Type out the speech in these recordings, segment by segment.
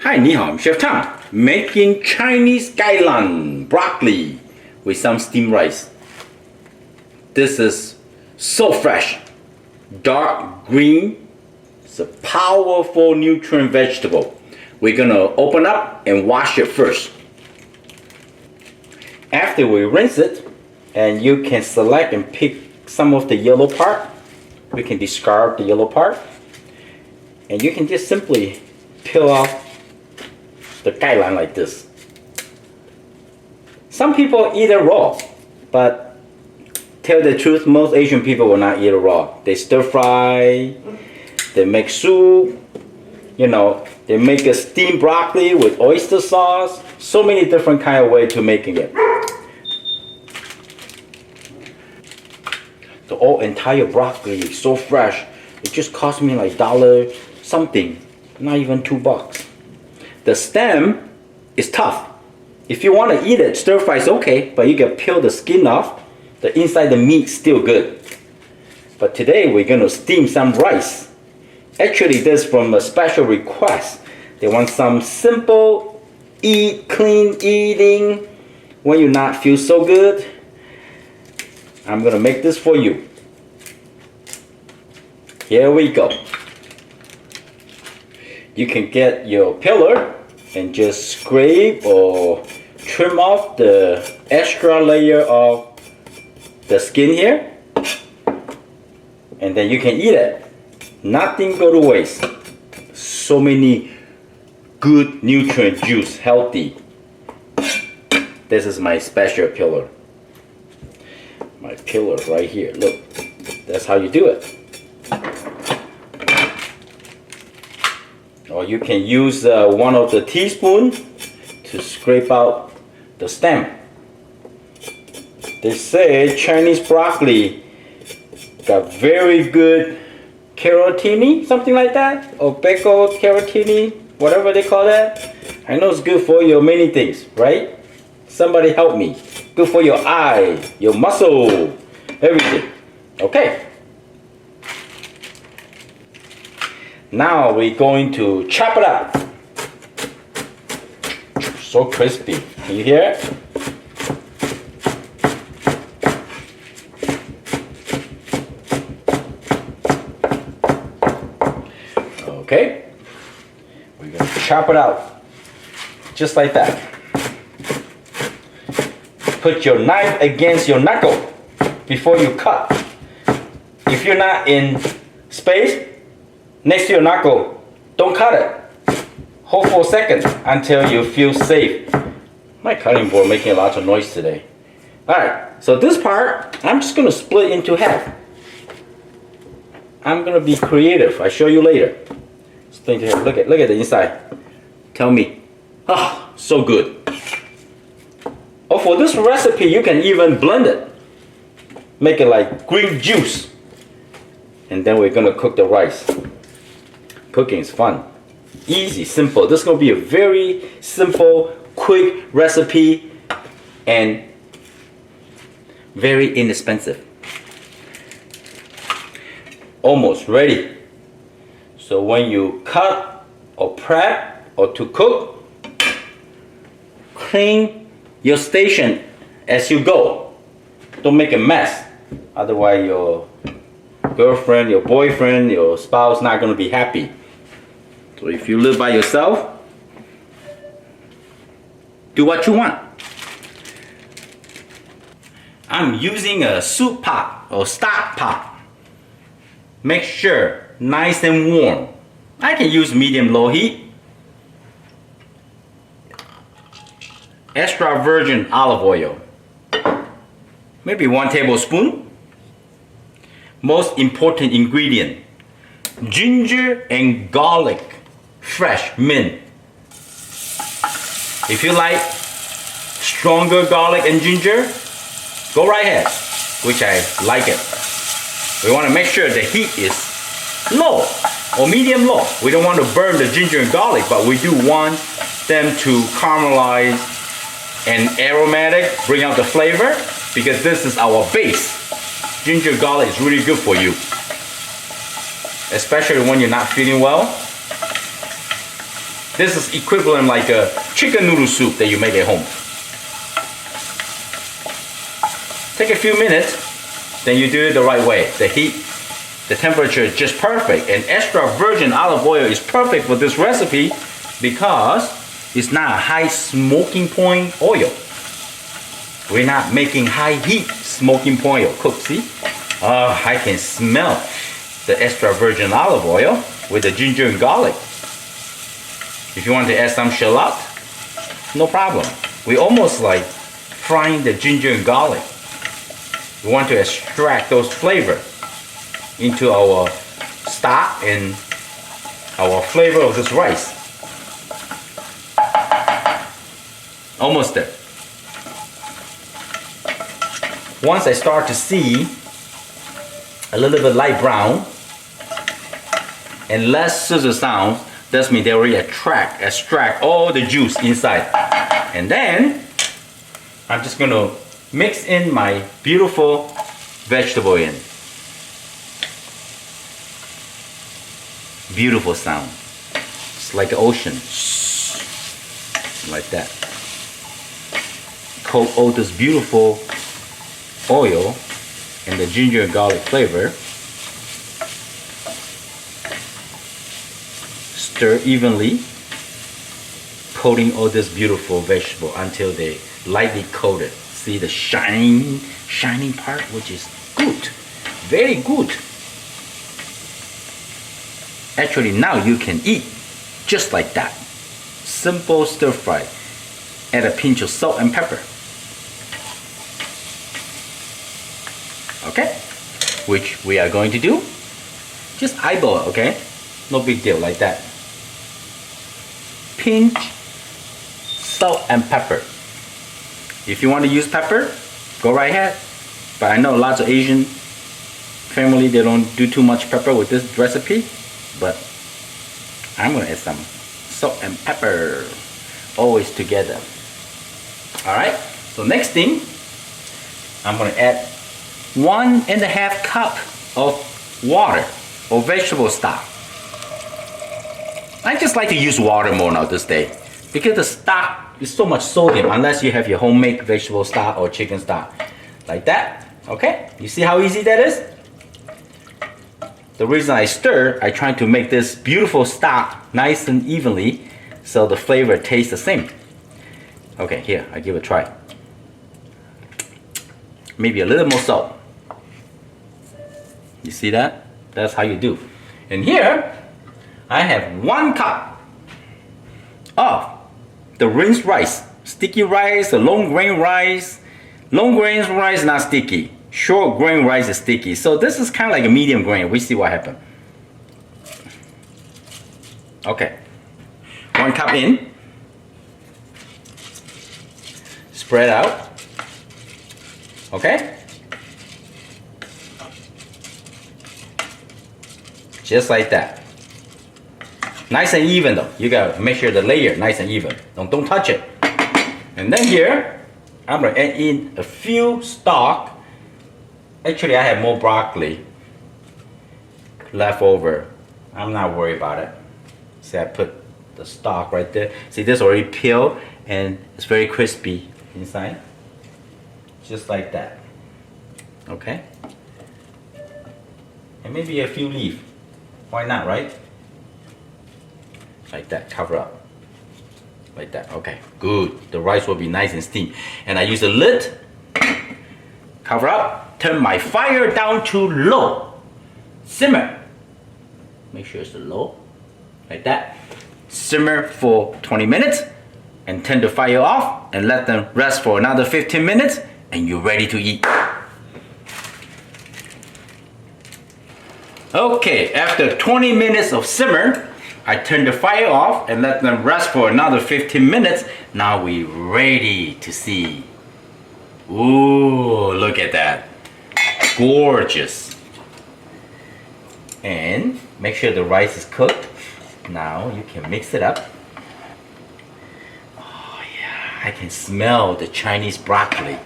Hi, ni hao, I'm Chef Tom, making Chinese Gai Lan broccoli with some steamed rice. This is so fresh, dark green. It's a powerful nutrient vegetable. We're gonna open up and wash it first. After we rinse it, and you can select and pick some of the yellow part. We can discard the yellow part, and you can just simply peel off the Gai Lan like this. Some people eat it raw, but tell the truth, most Asian people will not eat it raw. They stir fry, they make soup, you know, they make a steamed broccoli with oyster sauce. So many different kind of ways to making it. The whole entire broccoli is so fresh. It just cost me like $1 something, not even $2. The stem is tough. If you want to eat it, stir fry is okay, but you can peel the skin off. The inside the meat still good. But today we're going to steam some rice. Actually, this is from a special request. They want some simple, clean eating when you not feel so good. I'm going to make this for you. Here we go. You can get your peeler and just scrape or trim off the extra layer of the skin here, and then you can eat it. Nothing go to waste. So many good nutrient juice, healthy. This is my special peeler. My peeler right here. Look, that's how you do it. Or you can use one of the teaspoons to scrape out the stem. They say Chinese broccoli got very good carotene, something like that, or beta carotene, whatever they call that. I know it's good for your many things, right? Somebody help me. Good for your eye, your muscle, everything. Okay. Now we're going to chop it up. So crispy. Can you hear it? Okay. We're going to chop it out. Just like that. Put your knife against your knuckle before you cut. If you're not in space next to your knuckle, don't cut it. Hold for a second until you feel safe. My cutting board making lots of noise today. Alright, so this part, I'm just going to split into half. I'm going to be creative. I'll show you later. Split into half. Look at the inside. Tell me. Ah, so good. Oh, for this recipe, you can even blend it. Make it like green juice. And then we're going to cook the rice. Cooking is fun. Easy, simple. This is going to be a very simple, quick recipe and very inexpensive. Almost ready. So when you cut or prep or to cook, clean your station as you go. Don't make a mess. Otherwise your girlfriend, your boyfriend, your spouse not going to be happy. So if you live by yourself, do what you want. I'm using a soup pot or stock pot. Make sure nice and warm. I can use medium-low heat. Extra virgin olive oil. Maybe 1 tablespoon. Most important ingredient, ginger and garlic, fresh mint. If you like stronger garlic and ginger, go right ahead, which I like it. We want to make sure the heat is low or medium low. We don't want to burn the ginger and garlic, but we do want them to caramelize and aromatic, bring out the flavor, because this is our base. Ginger garlic is really good for you, especially when you're not feeling well. This is equivalent like a chicken noodle soup that you make at home. Take a few minutes, then you do it the right way. The heat, the temperature is just perfect. And extra virgin olive oil is perfect for this recipe because it's not a high smoking point oil. We're not making high heat smoking point oil. Cook, see? Oh, I can smell the extra virgin olive oil with the ginger and garlic. If you want to add some shallot, no problem. We almost like frying the ginger and garlic. We want to extract those flavors into our stock and our flavor of this rice. Almost there. Once I start to see a little bit light brown and less sizzle sound, that means they already extract all the juice inside. And then I'm just going to mix in my beautiful vegetable in. Beautiful sound. It's like the ocean. Like that. Coat all this beautiful oil and the ginger and garlic flavor. Stir evenly, coating all this beautiful vegetable until they lightly coated. See the shining part, which is good, very good. Actually, now you can eat just like that. Simple stir fry. Add a pinch of salt and pepper. Okay, which we are going to do. Just eyeball it, okay? No big deal, like that. Pinch salt and pepper. If you want to use pepper, go right ahead. But I know lots of Asian family, they don't do too much pepper with this recipe. But I'm going to add some salt and pepper. Always together. Alright, so next thing, I'm going to add 1.5 cup of water or vegetable stock. I just like to use water more now this day because the stock is so much sodium unless you have your homemade vegetable stock or chicken stock. Like that. Okay? You see how easy that is? The reason I stir, I try to make this beautiful stock nice and evenly so the flavor tastes the same. Okay, here, I give it a try. Maybe a little more salt. You see that? That's how you do. And here, I have 1 cup of the rinsed rice. Sticky rice, the long grain rice. Long grain rice not sticky. Short grain rice is sticky. So this is kind of like a medium grain. We see what happens. Okay. 1 cup in. Spread out. Okay? Just like that. Nice and even though. You gotta make sure the layer nice and even. Don't touch it. And then here, I'm gonna add in a few stock. Actually, I have more broccoli left over. I'm not worried about it. See, I put the stock right there. See, this already peeled and it's very crispy inside. Just like that. Okay? And maybe a few leaves. Why not, right? Like that, cover up. Like that, okay, good. The rice will be nice and steamed. And I use a lid, cover up, turn my fire down to low. Simmer. Make sure it's low, like that. Simmer for 20 minutes and turn the fire off and let them rest for another 15 minutes and you're ready to eat. Okay, after 20 minutes of simmer, I turn the fire off and let them rest for another 15 minutes. Now we're ready to see. Ooh, look at that. Gorgeous. And make sure the rice is cooked. Now you can mix it up. Oh yeah, I can smell the Chinese broccoli.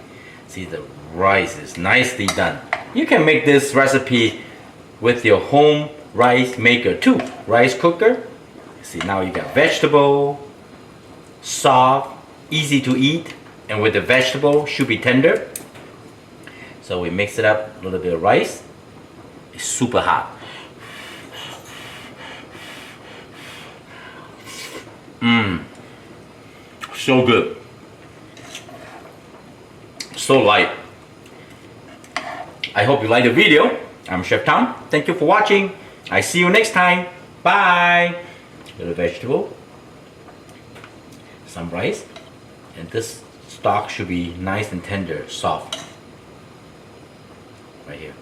See, the rice is nicely done. You can make this recipe with your home rice maker too. Rice cooker. See, now you got vegetable, soft, easy to eat, and with the vegetable should be tender. So we mix it up, a little bit of rice. It's super hot. So good. So light. I hope you like the video. I'm Chef Tom. Thank you for watching. I see you next time. Bye. Little vegetable, some rice, and this stock should be nice and tender, soft. Right here.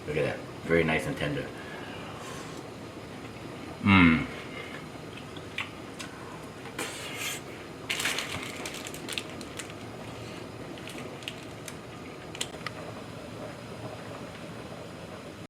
Look at that. Very nice and tender.